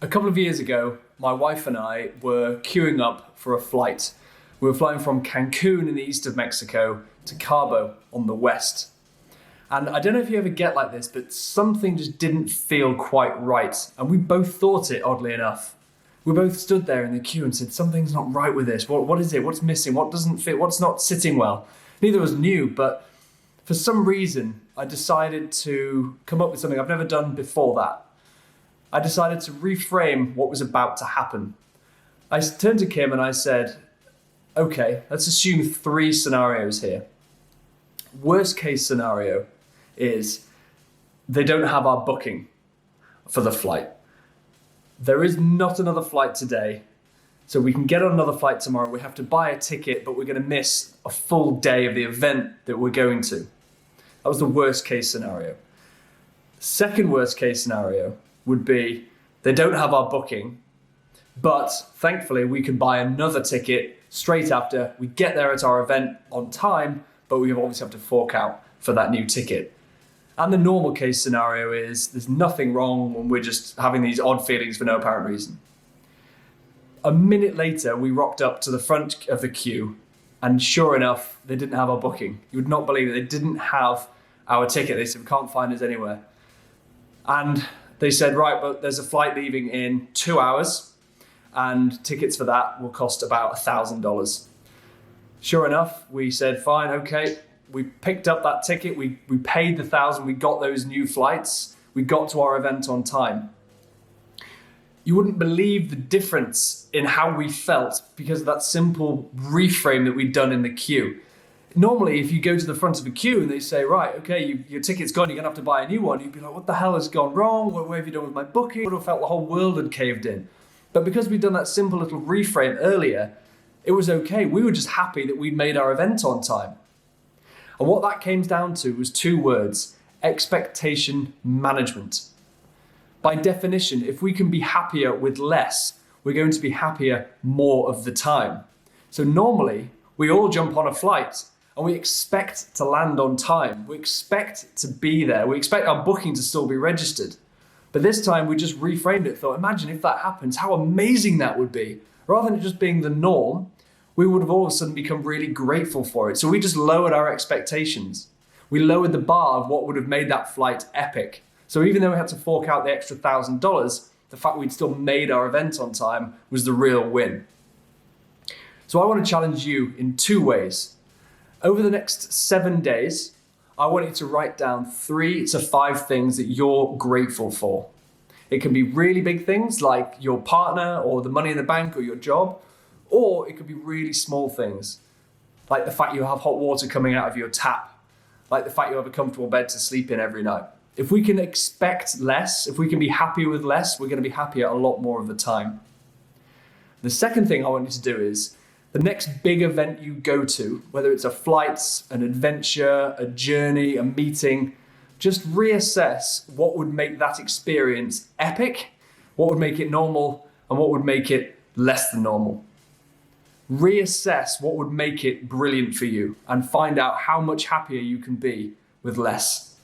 A couple of years ago, my wife and I were queuing up for a flight. We were flying from Cancun in the east of Mexico to Cabo on the west. And I don't know if you ever get like this, but something just didn't feel quite right. And we both thought it, oddly enough. We both stood there in the queue and said, something's not right with this. What is it? What's missing? What doesn't fit? What's not sitting well? Neither of us knew, but for some reason, I decided to come up with something I've never done before that. I decided to reframe what was about to happen. I turned to Kim and I said, okay, let's assume three scenarios here. Worst case scenario is they don't have our booking for the flight. There is not another flight today, so we can get on another flight tomorrow. We have to buy a ticket, but we're going to miss a full day of the event that we're going to. That was the worst case scenario. Second worst case scenario would be they don't have our booking, but thankfully we can buy another ticket straight after. We get there at our event on time, but we obviously have to fork out for that new ticket. And the normal case scenario is there's nothing wrong and we're just having these odd feelings for no apparent reason. A minute later, we rocked up to the front of the queue, and sure enough, they didn't have our booking. You would not believe it. They didn't have our ticket. They said, we can't find us anywhere. And they said, right, but there's a flight leaving in 2 hours, and tickets for that will cost about $1,000. Sure enough, we said, fine, okay. We picked up that ticket, we paid the $1,000, we got those new flights, we got to our event on time. You wouldn't believe the difference in how we felt because of that simple reframe that we'd done in the queue. Normally, if you go to the front of a queue and they say, right, okay, your ticket's gone, you're gonna have to buy a new one, you'd be like, what the hell has gone wrong? What have you done with my booking? I would have felt the whole world had caved in. But because we'd done that simple little reframe earlier, it was okay. We were just happy that we'd made our event on time. And what that came down to was two words: expectation management. By definition, if we can be happier with less, we're going to be happier more of the time. So normally, we all jump on a flight and we expect to land on time. We expect to be there. We expect our booking to still be registered. But this time we just reframed it, thought, imagine if that happens, how amazing that would be. Rather than it just being the norm, we would have all of a sudden become really grateful for it. So we just lowered our expectations. We lowered the bar of what would have made that flight epic. So even though we had to fork out the extra $1,000, the fact we'd still made our event on time was the real win. So I want to challenge you in two ways. Over the next 7 days, I want you to write down 3 to 5 things that you're grateful for. It can be really big things like your partner or the money in the bank or your job, or it could be really small things like the fact you have hot water coming out of your tap, like the fact you have a comfortable bed to sleep in every night. If we can expect less, if we can be happy with less, we're going to be happier a lot more of the time. The second thing I want you to do is the next big event you go to, whether it's a flight, an adventure, a journey, a meeting, just reassess what would make that experience epic, what would make it normal, and what would make it less than normal. Reassess what would make it brilliant for you and find out how much happier you can be with less.